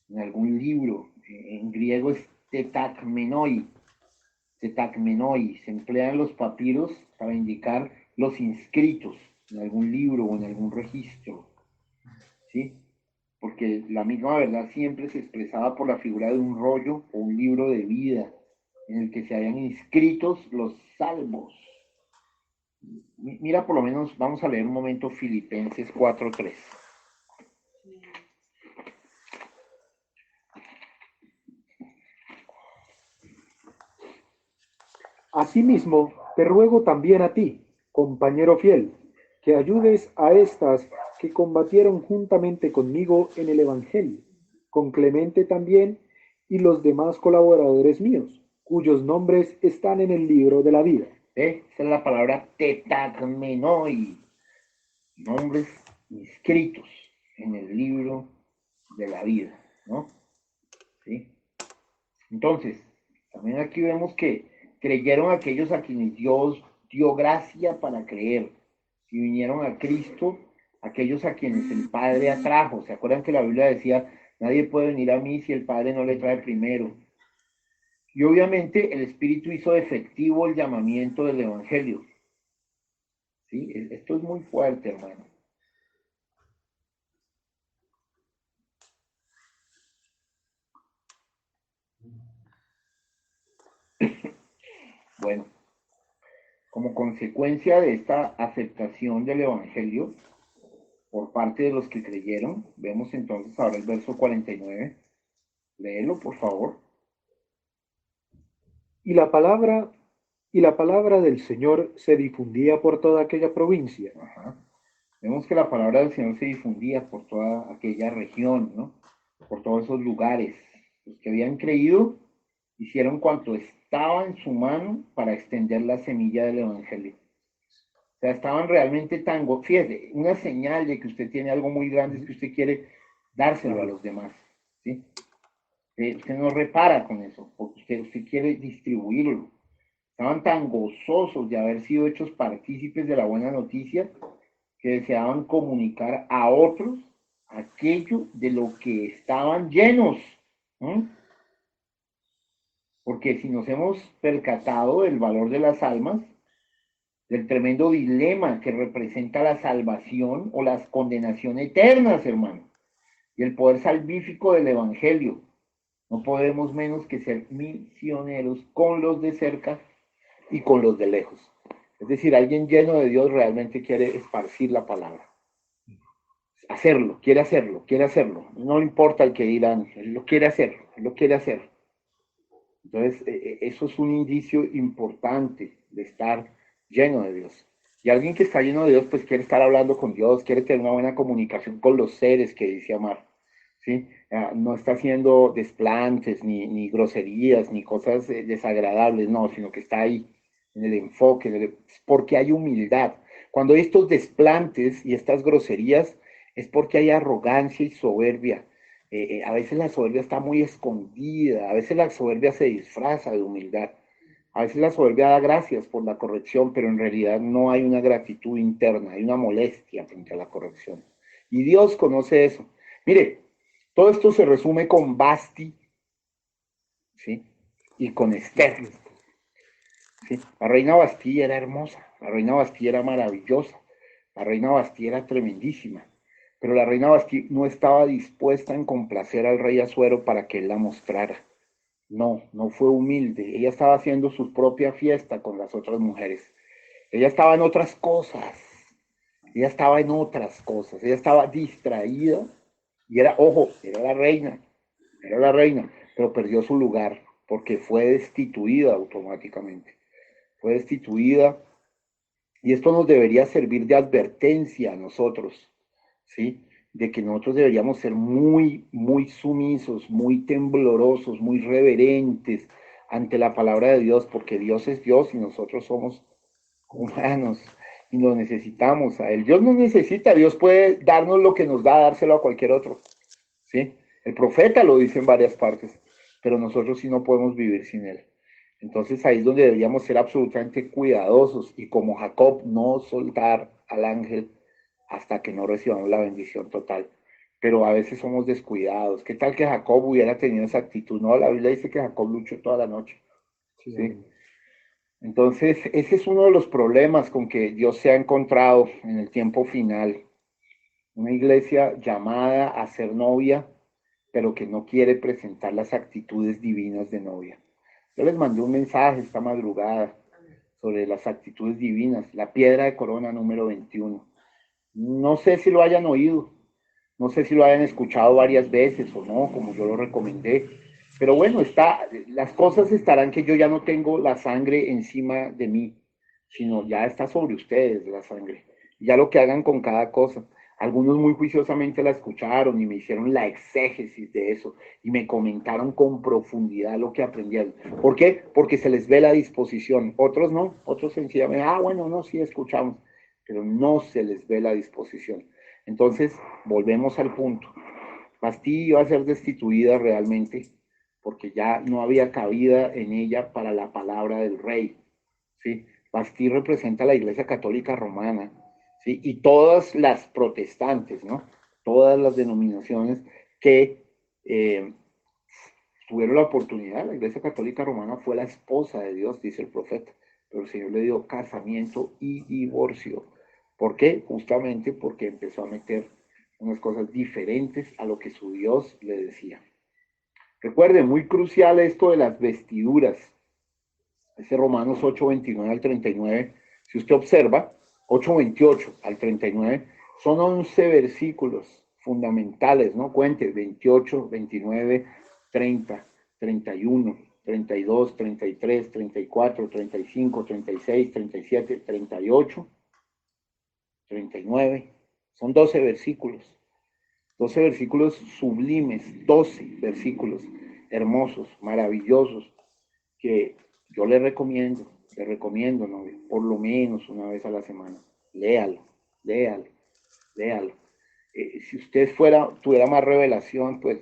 en algún libro, en griego es tetakmenoi, se emplea en los papiros para indicar los inscritos en algún libro o en algún registro, ¿sí? Porque la misma verdad siempre se expresaba por la figura de un rollo o un libro de vida en el que se hayan inscritos los salvos. Mira, por lo menos, vamos a leer un momento Filipenses 4:3. Asimismo, te ruego también a ti, compañero fiel, que ayudes a estas que combatieron juntamente conmigo en el Evangelio, con Clemente también y los demás colaboradores míos, cuyos nombres están en el libro de la vida. Esa es la palabra tetakmenoi, nombres inscritos en el libro de la vida, ¿no? ¿Sí? Entonces, también aquí vemos que creyeron aquellos a quienes Dios dio gracia para creer, y vinieron a Cristo, aquellos a quienes el Padre atrajo. ¿Se acuerdan que la Biblia decía, nadie puede venir a mí si el Padre no le trae primero? Y obviamente el Espíritu hizo efectivo el llamamiento del Evangelio. ¿Sí? Esto es muy fuerte, hermano. Bueno, como consecuencia de esta aceptación del Evangelio por parte de los que creyeron, vemos entonces ahora el verso 49. Léelo, por favor. Y la palabra, y la palabra del Señor se difundía por toda aquella provincia. Ajá. Vemos que la palabra del Señor se difundía por toda aquella región, ¿no? Por todos esos lugares. Los que habían creído hicieron cuanto estaba en su mano para extender la semilla del Evangelio. O sea, estaban realmente tan... Fíjese, una señal de que usted tiene algo muy grande es que usted quiere dárselo a los demás, ¿sí? Usted no repara con eso, porque usted quiere distribuirlo. Estaban tan gozosos de haber sido hechos partícipes de la buena noticia que deseaban comunicar a otros aquello de lo que estaban llenos. ¿Mm? Porque si nos hemos percatado del valor de las almas, del tremendo dilema que representa la salvación o las condenaciones eternas, hermano, y el poder salvífico del Evangelio, no podemos menos que ser misioneros con los de cerca y con los de lejos. Es decir, alguien lleno de Dios realmente quiere esparcir la palabra. Hacerlo, quiere hacerlo, quiere hacerlo. No le importa el que dirán, él lo quiere hacer, él lo quiere hacer. Entonces, eso es un indicio importante de estar lleno de Dios. Y alguien que está lleno de Dios, pues quiere estar hablando con Dios, quiere tener una buena comunicación con los seres que dice amar. ¿Sí? No está haciendo desplantes, ni groserías, ni cosas desagradables, no, sino que está ahí, en el enfoque, porque hay humildad. Cuando hay estos desplantes y estas groserías, es porque hay arrogancia y soberbia. A veces la soberbia está muy escondida, a veces la soberbia se disfraza de humildad, a veces la soberbia da gracias por la corrección, pero en realidad no hay una gratitud interna, hay una molestia frente a la corrección. Y Dios conoce eso. Mire, todo esto se resume con Basti, ¿sí? Y con Esther. ¿Sí? La reina Basti era hermosa, la reina Basti era maravillosa, la reina Basti era tremendísima. Pero la reina Basti no estaba dispuesta en complacer al rey Asuero para que él la mostrara. No, no fue humilde. Ella estaba haciendo su propia fiesta con las otras mujeres. Ella estaba en otras cosas. Ella estaba en otras cosas. Ella estaba distraída. Y era, ojo, era la reina, pero perdió su lugar porque fue destituida automáticamente. Fue destituida. Y esto nos debería servir de advertencia a nosotros, ¿sí? De que nosotros deberíamos ser muy, muy sumisos, muy temblorosos, muy reverentes ante la palabra de Dios, porque Dios es Dios y nosotros somos humanos y lo necesitamos a Él. Dios no necesita, Dios puede darnos lo que nos da, dárselo a cualquier otro, ¿sí? El profeta lo dice en varias partes. pero nosotros sí no podemos vivir sin Él. Entonces ahí es donde deberíamos ser absolutamente cuidadosos y como Jacob no soltar al ángel hasta que no recibamos la bendición total. Pero a veces somos descuidados. ¿Qué tal que Jacob hubiera tenido esa actitud? No, la Biblia dice que Jacob luchó toda la noche. Sí, ¿Sí? Entonces, ese es uno de los problemas con que Dios se ha encontrado en el tiempo final. Una iglesia llamada a ser novia, pero que no quiere presentar las actitudes divinas de novia. Yo les mandé un mensaje esta madrugada sobre las actitudes divinas, la piedra de corona número 21. No sé si lo hayan oído, no sé si lo hayan escuchado varias veces o no, como yo lo recomendé. Pero bueno, las cosas estarán que yo ya no tengo la sangre encima de mí, sino ya está sobre ustedes la sangre. Ya lo que hagan con cada cosa. Algunos muy juiciosamente la escucharon y me hicieron la exégesis de eso y me comentaron con profundidad lo que aprendieron. ¿Por qué? Porque se les ve la disposición. Otros no, otros sencillamente, bueno, no, sí escuchamos, pero no se les ve la disposición. Entonces, volvemos al punto. Bastille iba a ser destituida realmente porque ya no había cabida en ella para la palabra del rey. ¿Sí? Bastille representa a la Iglesia Católica Romana, ¿sí? Y todas las protestantes, ¿no? Todas las denominaciones que tuvieron la oportunidad. La Iglesia Católica Romana fue la esposa de Dios, dice el profeta, pero el Señor le dio casamiento y divorcio. ¿Por qué? Justamente porque empezó a meter unas cosas diferentes a lo que su Dios le decía. Recuerden, muy crucial esto de las vestiduras. Ese Romanos 8:29 al 39, si usted observa, 8:28 al 39, son 11 versículos fundamentales, ¿no? Cuente, 28, 29, 30, 31, 32, 33, 34, 35, 36, 37, 38, 39. Son 12 versículos. 12 versículos sublimes, 12 versículos hermosos, maravillosos, que yo le recomiendo, ¿no? Por lo menos una vez a la semana. Léalo, léalo, léalo. Si usted tuviera más revelación, pues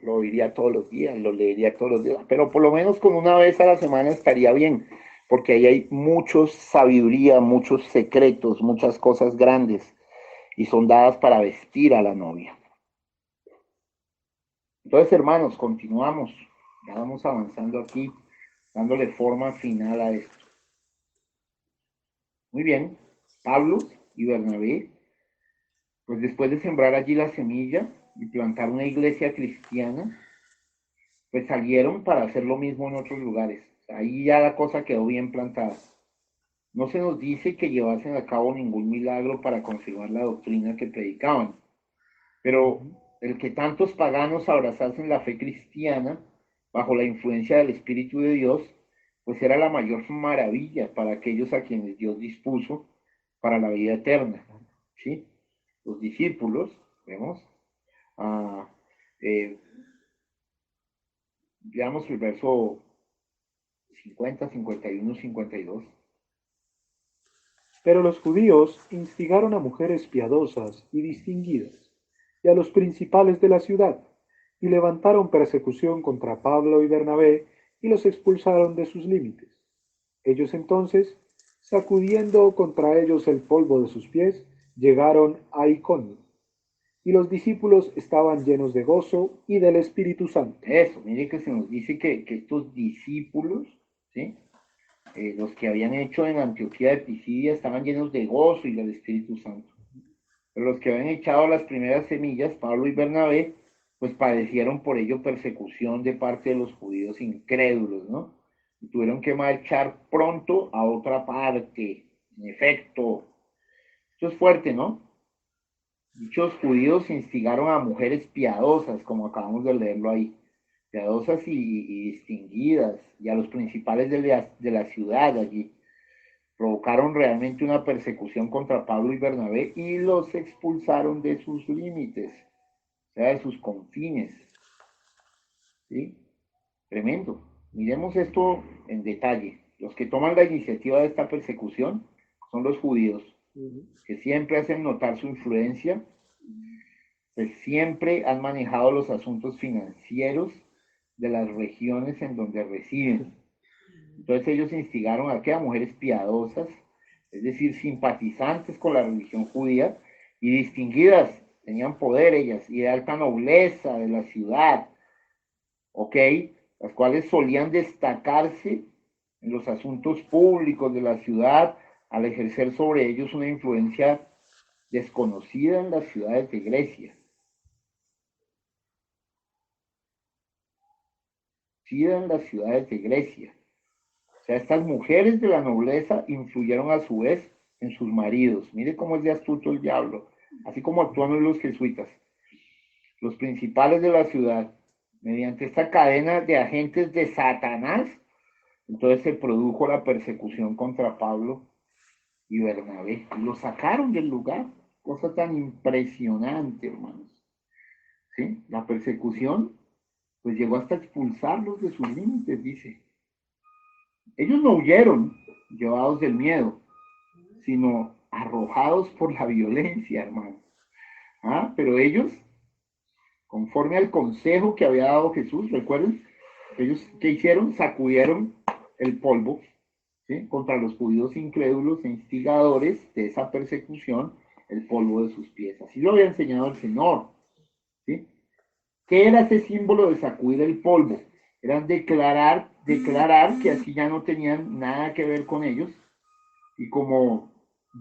lo oiría todos los días, lo leería todos los días, pero por lo menos con una vez a la semana estaría bien, porque ahí hay muchos sabiduría, muchos secretos, muchas cosas grandes, y son dadas para vestir a la novia. Entonces, hermanos, continuamos. Ya vamos avanzando aquí, dándole forma final a esto. Muy bien, Pablo y Bernabé, pues después de sembrar allí la semilla y plantar una iglesia cristiana, pues salieron para hacer lo mismo en otros lugares. Ahí ya la cosa quedó bien plantada. No se nos dice que llevasen a cabo ningún milagro para confirmar la doctrina que predicaban, pero el que tantos paganos abrazasen la fe cristiana bajo la influencia del Espíritu de Dios, pues era la mayor maravilla para aquellos a quienes Dios dispuso para la vida eterna. ¿Sí? Los discípulos, vemos, eh, veamos el verso 50, 51, 52. Pero los judíos instigaron a mujeres piadosas y distinguidas, y a los principales de la ciudad, y levantaron persecución contra Pablo y Bernabé, y los expulsaron de sus límites. Ellos entonces, sacudiendo contra ellos el polvo de sus pies, llegaron a Iconio, y los discípulos estaban llenos de gozo y del Espíritu Santo. Eso, mire que se nos dice que estos discípulos, ¿sí? Los que habían hecho en Antioquía de Pisidia estaban llenos de gozo y del Espíritu Santo. Pero los que habían echado las primeras semillas, Pablo y Bernabé, pues padecieron por ello persecución de parte de los judíos incrédulos, ¿no? Y tuvieron que marchar pronto a otra parte. En efecto, esto es fuerte, ¿no? Dichos judíos instigaron a mujeres piadosas, como acabamos de leerlo ahí, piadosas y distinguidas, y a los principales de la ciudad allí. Provocaron realmente una persecución contra Pablo y Bernabé y los expulsaron de sus límites, o sea, de sus confines. ¿Sí? Tremendo. Miremos esto en detalle. Los que toman la iniciativa de esta persecución son los judíos, que siempre hacen notar su influencia, pues siempre han manejado los asuntos financieros de las regiones en donde residen. Entonces ellos instigaron a que a mujeres piadosas, es decir, simpatizantes con la religión judía y distinguidas, tenían poder ellas y de alta nobleza de la ciudad, ¿ok? Las cuales solían destacarse en los asuntos públicos de la ciudad al ejercer sobre ellos una influencia desconocida en las ciudades de Grecia. En las ciudades de Grecia. O sea, estas mujeres de la nobleza influyeron a su vez en sus maridos. Mire cómo es de astuto el diablo, así como actuaron los jesuitas. Los principales de la ciudad, mediante esta cadena de agentes de Satanás, entonces se produjo la persecución contra Pablo y Bernabé. Y lo sacaron del lugar. Cosa tan impresionante, hermanos. ¿Sí? La persecución, pues llegó hasta expulsarlos de sus límites, dice. Ellos no huyeron llevados del miedo, sino arrojados por la violencia, hermano. Pero ellos, conforme al consejo que había dado Jesús, recuerden, ellos ¿qué hicieron? Sacudieron el polvo, ¿sí? Contra los judíos incrédulos e instigadores de esa persecución, el polvo de sus pies. Así lo había enseñado el Señor, ¿sí? ¿Qué era ese símbolo de sacudir el polvo? Era declarar que así ya no tenían nada que ver con ellos y como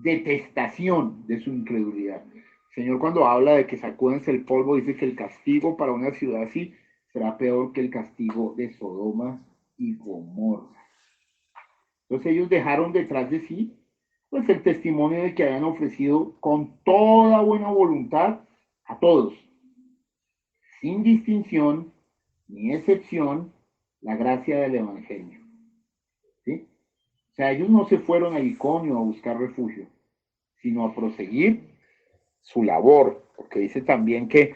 detestación de su incredulidad. El Señor, cuando habla de que sacúdense el polvo, dice que el castigo para una ciudad así será peor que el castigo de Sodoma y Gomorra. Entonces ellos dejaron detrás de sí pues el testimonio de que habían ofrecido con toda buena voluntad a todos, sin distinción ni excepción, la gracia del Evangelio. ¿Sí? O sea, ellos no se fueron a Iconio a buscar refugio, sino a proseguir su labor, porque dice también que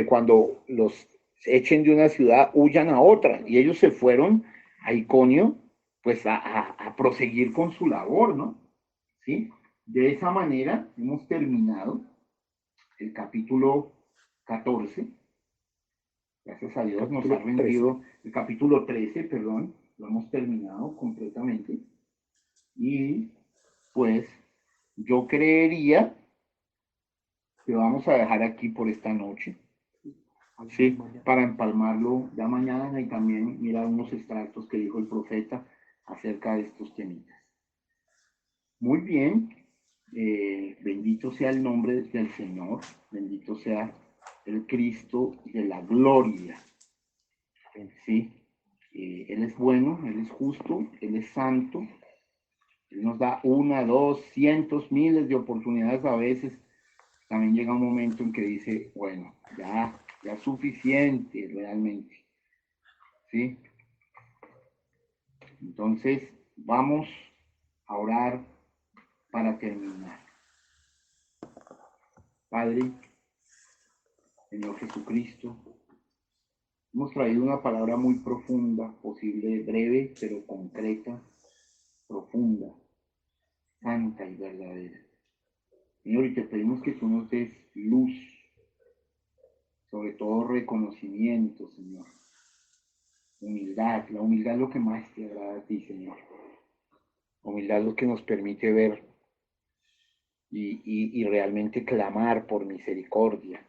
cuando los echen de una ciudad, huyan a otra, y ellos se fueron a Iconio, pues a proseguir con su labor, ¿no? ¿Sí? De esa manera hemos terminado el capítulo 14. Gracias a Dios nos ha rendido el capítulo 13, perdón, lo hemos terminado completamente. Y pues yo creería que vamos a dejar aquí por esta noche, ¿sí? Para empalmarlo ya mañana y también mirar unos extractos que dijo el profeta acerca de estos temitas. Muy bien, bendito sea el nombre del Señor, bendito sea el Cristo de la gloria. ¿Sí? Él es bueno, Él es justo, Él es santo. Él nos da una, dos, cientos, miles de oportunidades a veces. También llega un momento en que dice, bueno, ya es suficiente realmente. ¿Sí? Entonces, vamos a orar para terminar. Padre, Señor Jesucristo, hemos traído una palabra muy profunda, posible breve, pero concreta, profunda, santa y verdadera. Señor, y te pedimos que tú nos des luz, sobre todo reconocimiento, Señor. Humildad, la humildad es lo que más te agrada a ti, Señor. Humildad es lo que nos permite ver y realmente clamar por misericordia.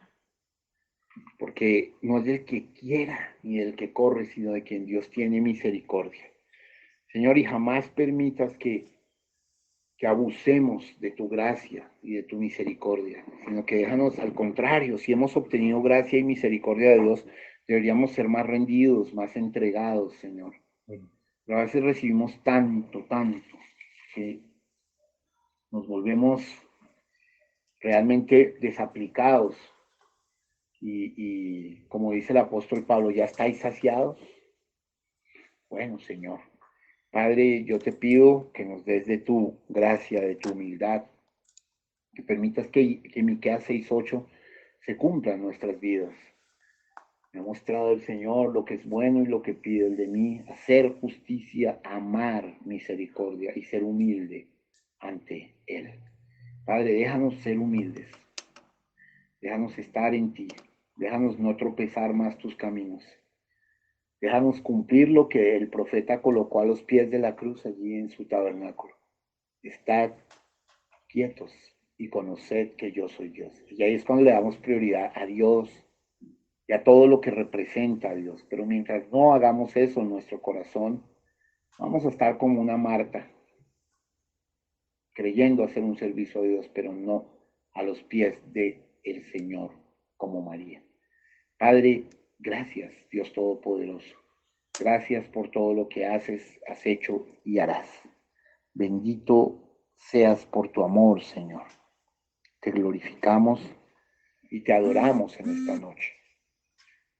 Porque no es del que quiera ni del que corre, sino de quien Dios tiene misericordia. Señor, y jamás permitas que abusemos de tu gracia y de tu misericordia, sino que déjanos al contrario, si hemos obtenido gracia y misericordia de Dios, deberíamos ser más rendidos, más entregados, Señor. Pero a veces recibimos tanto, que nos volvemos realmente desaplicados y como dice el apóstol Pablo, ¿ya estáis saciados? Bueno, Señor. Padre, yo te pido que nos des de tu gracia, de tu humildad, que permitas que Miqueas 6:8 se cumpla en nuestras vidas. Me ha mostrado el Señor lo que es bueno y lo que pide el de mí, hacer justicia, amar misericordia y ser humilde ante Él. Padre, déjanos ser humildes, déjanos estar en ti, déjanos no tropezar más tus caminos. Déjanos cumplir lo que el profeta colocó a los pies de la cruz allí en su tabernáculo. Estad quietos y conoced que yo soy Dios. Y ahí es cuando le damos prioridad a Dios y a todo lo que representa a Dios. Pero mientras no hagamos eso en nuestro corazón, vamos a estar como una Marta, creyendo hacer un servicio a Dios, pero no a los pies del Señor como María. Padre, gracias, Dios Todopoderoso. Gracias por todo lo que haces, has hecho y harás. Bendito seas por tu amor, Señor. Te glorificamos y te adoramos en esta noche.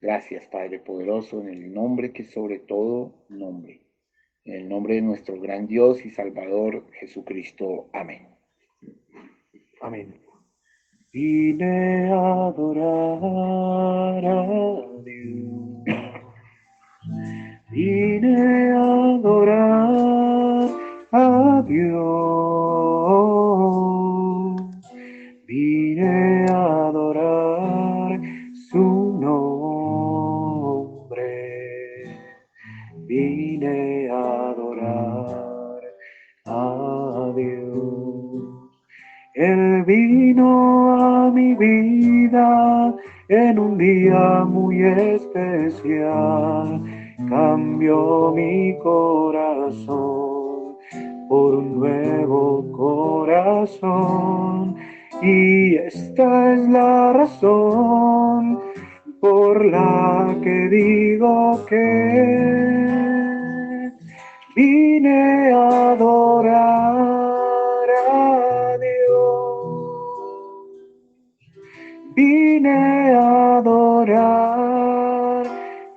Gracias, Padre poderoso, en el nombre que sobre todo nombre. En el nombre de nuestro gran Dios y Salvador Jesucristo. Amén. Amén. Vine a adorar a Dios. Vine a adorar a Dios. Vine a adorar su nombre. Vine a adorar a Dios. Él vino a mi vida en un día muy especial. Cambió mi corazón por un nuevo corazón. Y esta es la razón por la que digo que vine a adorar a Dios. Vine a adorar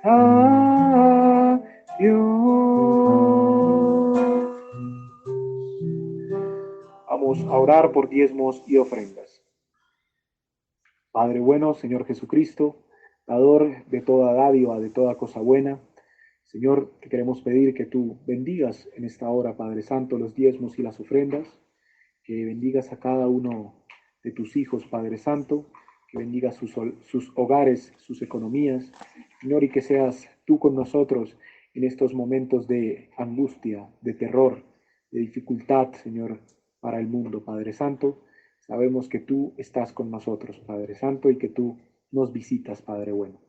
a Dios. Vamos a orar por diezmos y ofrendas. Padre bueno, Señor Jesucristo, dador de toda dádiva, de toda cosa buena, Señor, te queremos pedir que tú bendigas en esta hora, Padre Santo, los diezmos y las ofrendas, que bendigas a cada uno de tus hijos, Padre Santo, que bendigas sus hogares, sus economías, Señor, y que seas tú con nosotros en estos momentos de angustia, de terror, de dificultad, Señor, para el mundo, Padre Santo. Sabemos que tú estás con nosotros, Padre Santo, y que tú nos visitas, Padre bueno.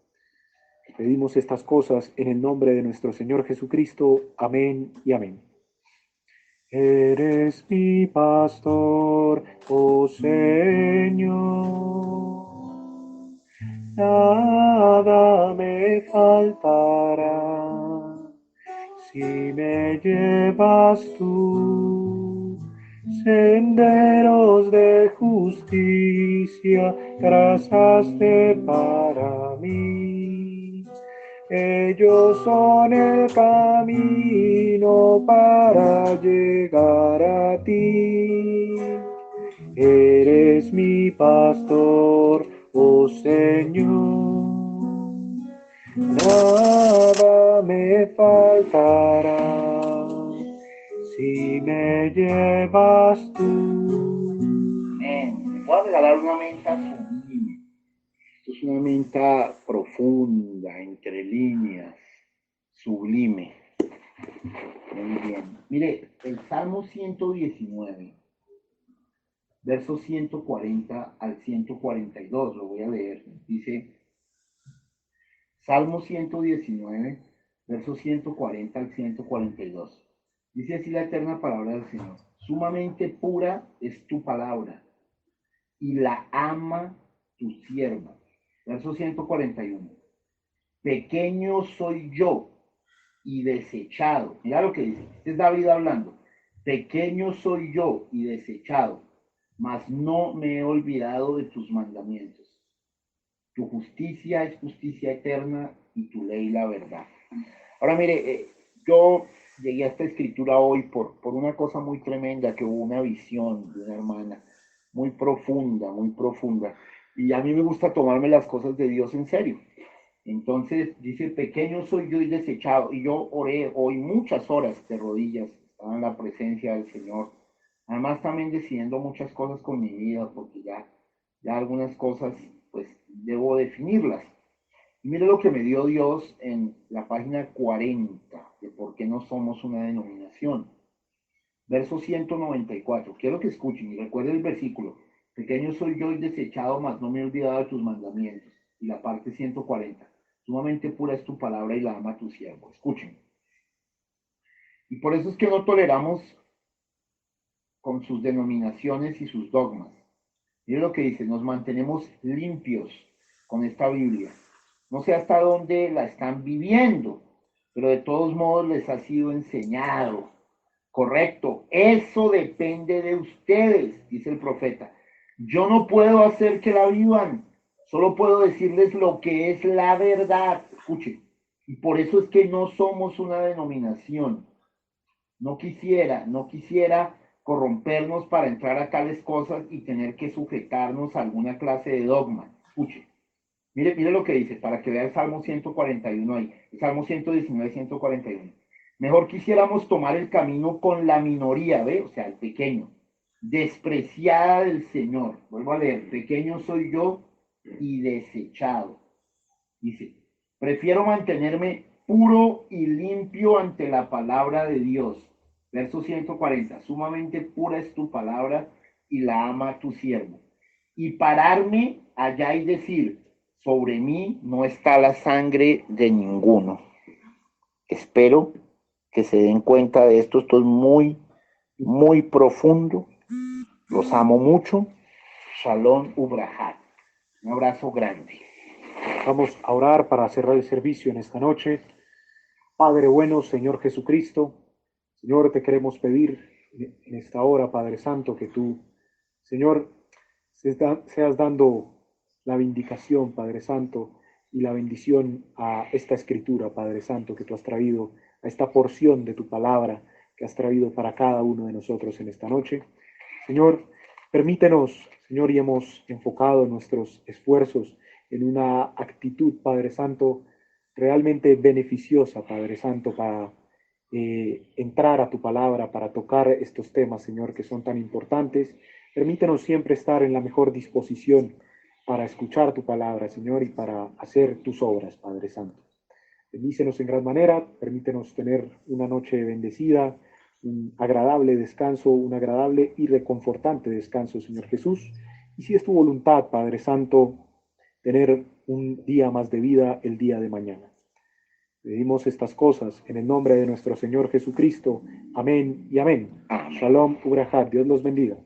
Pedimos estas cosas en el nombre de nuestro Señor Jesucristo. Amén y amén. Eres mi pastor, oh Señor. Nada me faltará si me llevas tú. Senderos de justicia trazaste para mí. Ellos son el camino para llegar a ti. Eres mi pastor, oh Señor. Nada me faltará si me llevas tú. Amén. Voy a regalar una menta sublime. Esto es una menta profunda, entre líneas, sublime. Muy bien. Mire, el Salmo 119, versos 140 al 142, lo voy a leer. Dice, Salmo 119, versos 140 al 142. Dice así la eterna palabra del Señor. Sumamente pura es tu palabra, y la ama tu sierva. Verso 141. Pequeño soy yo y desechado. Mira lo que dice. Este es David hablando. Pequeño soy yo y desechado, mas no me he olvidado de tus mandamientos. Tu justicia es justicia eterna y tu ley la verdad. Ahora mire, yo llegué a esta escritura hoy por una cosa muy tremenda, que hubo una visión de una hermana muy profunda, muy profunda. Y a mí me gusta tomarme las cosas de Dios en serio. Entonces dice, pequeño soy yo y desechado. Y yo oré hoy muchas horas de rodillas, estaba en la presencia del Señor. Además también decidiendo muchas cosas con mi vida, porque ya algunas cosas pues debo definirlas. Mire lo que me dio Dios en la página 40 de por qué no somos una denominación. Verso 194. Quiero que escuchen y recuerden el versículo. Pequeño soy yo y desechado, mas no me he olvidado de tus mandamientos. Y la parte 140. Sumamente pura es tu palabra y la ama tu siervo. Escuchen. Y por eso es que no toleramos con sus denominaciones y sus dogmas. Mire lo que dice, nos mantenemos limpios con esta Biblia. No sé hasta dónde la están viviendo, pero de todos modos les ha sido enseñado. Correcto, eso depende de ustedes, dice el profeta. Yo no puedo hacer que la vivan, solo puedo decirles lo que es la verdad. Escuchen, y por eso es que no somos una denominación. No quisiera corrompernos para entrar a tales cosas y tener que sujetarnos a alguna clase de dogma. Escuche, mire lo que dice, para que vea el Salmo 141 ahí, el Salmo 119, 141. Mejor quisiéramos tomar el camino con la minoría, ¿ve? O sea, el pequeño, despreciada del Señor. Vuelvo a leer, pequeño soy yo y desechado. Dice, prefiero mantenerme puro y limpio ante la palabra de Dios. Verso 140, sumamente pura es tu palabra y la ama tu siervo. Y pararme allá y decir, sobre mí no está la sangre de ninguno. Espero que se den cuenta de esto. Esto es muy, muy profundo. Los amo mucho. Shalom Ubrahat. Un abrazo grande. Vamos a orar para cerrar el servicio en esta noche. Padre bueno, Señor Jesucristo, Señor, te queremos pedir en esta hora, Padre Santo, que tú, Señor, seas dando la vindicación, Padre Santo, y la bendición a esta escritura, Padre Santo, que tú has traído, a esta porción de tu palabra que has traído para cada uno de nosotros en esta noche. Señor, permítenos, Señor, y hemos enfocado nuestros esfuerzos en una actitud, Padre Santo, realmente beneficiosa, Padre Santo, para entrar a tu palabra, para tocar estos temas, Señor, que son tan importantes. Permítenos siempre estar en la mejor disposición para escuchar tu palabra, Señor, y para hacer tus obras, Padre Santo. Bendícenos en gran manera, permítenos tener una noche bendecida, un agradable descanso, un agradable y reconfortante descanso, Señor Jesús. Y si es tu voluntad, Padre Santo, tener un día más de vida el día de mañana. Pedimos estas cosas en el nombre de nuestro Señor Jesucristo. Amén y amén. Shalom Ubrahat. Dios los bendiga.